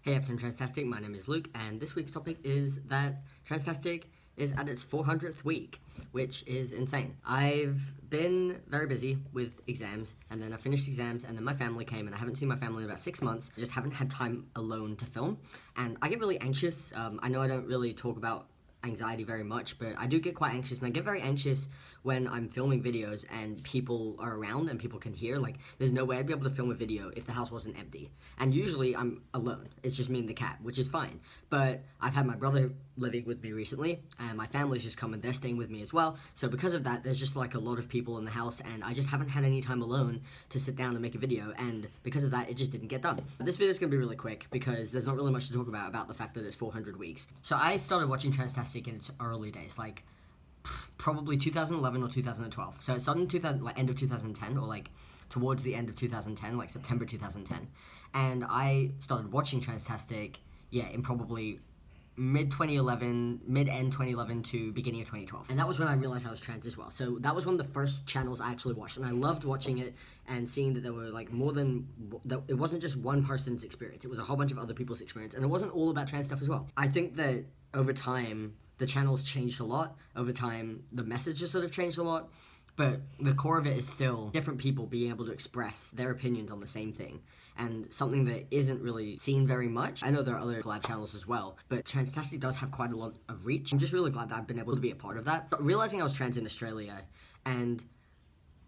Hey everyone, Transtastic, my name is Luke, and this week's topic is that Transtastic is at its 400th week, which is insane. I've been very busy with exams, and then I finished exams, and then my family came, and I haven't seen my family in about 6 months. I just haven't had time alone to film, and I get really anxious. I know I don't really talk about anxiety very much, but I do get quite anxious, and I get very anxious when I'm filming videos and people are around and people can hear. Like, there's no way I'd be able to film a video if the house wasn't empty, and usually I'm alone. It's just me and the cat, which is fine, but I've had my brother living with me recently, and my family's just come and they're staying with me as well, so because of that, there's just like a lot of people in the house, and I just haven't had any time alone to sit down and make a video, and because of that, it just didn't get done. This video is going to be really quick because there's not really much to talk about the fact that it's 400 weeks. So I started watching Transtastic in its early days, like probably 2011 or 2012. So it started in end of 2010, or like towards the end of 2010, like September 2010. And I started watching Transtastic, in probably mid-end 2011 to beginning of 2012. And that was when I realized I was trans as well. So that was one of the first channels I actually watched, and I loved watching it and seeing that there were like more than, that it wasn't just one person's experience, it was a whole bunch of other people's experience, and it wasn't all about trans stuff as well. I think that over time, the channel's changed a lot. Over time, the message has sort of changed a lot, but the core of it is still different people being able to express their opinions on the same thing, and something that isn't really seen very much. I know there are other collab channels as well, but Transtastic does have quite a lot of reach. I'm just really glad that I've been able to be a part of that. But realizing I was trans in Australia and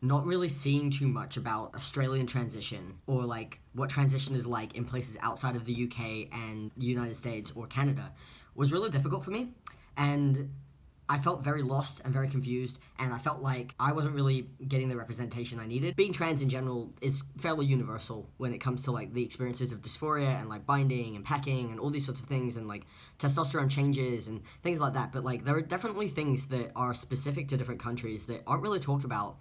not really seeing too much about Australian transition, or like what transition is like in places outside of the UK and the United States or Canada, was really difficult for me. And I felt very lost and very confused, and I felt like I wasn't really getting the representation I needed. Being trans in general is fairly universal when it comes to like the experiences of dysphoria and like binding and packing and all these sorts of things, and like testosterone changes and things like that. But like there are definitely things that are specific to different countries that aren't really talked about,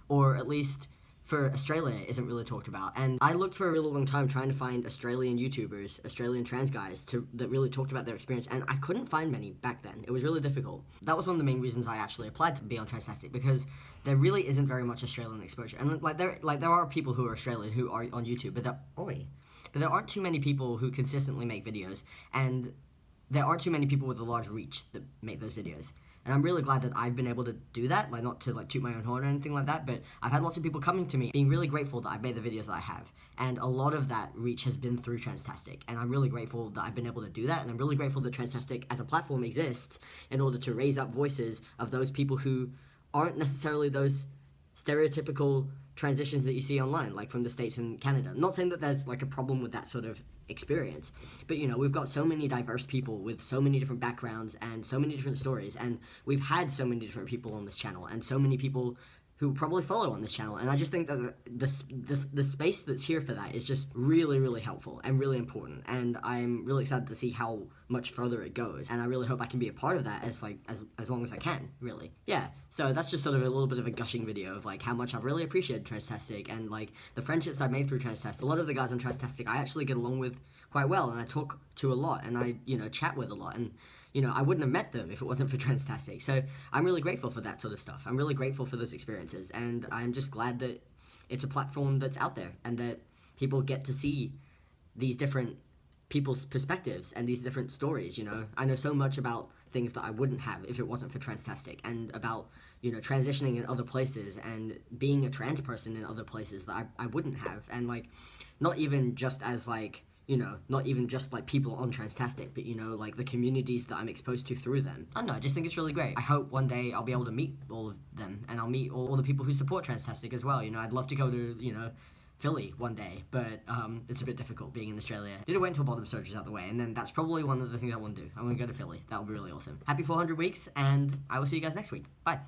or at least for Australia isn't really talked about. And I looked for a really long time trying to find Australian YouTubers, Australian trans guys that really talked about their experience, and I couldn't find many back then. It was really difficult. That was one of the main reasons I actually applied to be on Transtastic, because there really isn't very much Australian exposure. And there are people who are Australian who are on YouTube, but there aren't too many people who consistently make videos, and there aren't too many people with a large reach that make those videos. And I'm really glad that I've been able to do that, like not to like toot my own horn or anything like that, but I've had lots of people coming to me being really grateful that I've made the videos that I have. And a lot of that reach has been through Transtastic, and I'm really grateful that I've been able to do that, and I'm really grateful that Transtastic as a platform exists in order to raise up voices of those people who aren't necessarily those stereotypical transitions that you see online, like from the States and Canada. I'm not saying that there's like a problem with that sort of experience, but you know, we've got so many diverse people with so many different backgrounds and so many different stories, and we've had so many different people on this channel and so many people who probably follow on this channel, and I just think that the space that's here for that is just really, really helpful and really important, and I'm really excited to see how much further it goes, and I really hope I can be a part of that as long as I can, really. Yeah, so that's just sort of a little bit of a gushing video of like how much I've really appreciated Transtastic, and like the friendships I've made through Transtastic. A lot of the guys on Transtastic I actually get along with quite well, and I talk to a lot, and I, chat with a lot, and I wouldn't have met them if it wasn't for Transtastic. So I'm really grateful for that sort of stuff. I'm really grateful for those experiences, and I'm just glad that it's a platform that's out there and that people get to see these different people's perspectives and these different stories. I know so much about things that I wouldn't have if it wasn't for Transtastic, and about transitioning in other places and being a trans person in other places that I wouldn't have, and like not even just as like not even just like people on Transtastic, but like the communities that I'm exposed to through them. I don't know, I just think it's really great. I hope one day I'll be able to meet all of them, and I'll meet all the people who support Transtastic as well. I'd love to go to, Philly one day, but it's a bit difficult being in Australia. Need to wait until bottom surgery's out of the way, and then that's probably one of the things I want to do. I want to go to Philly. That would be really awesome. Happy 400 weeks, and I will see you guys next week. Bye.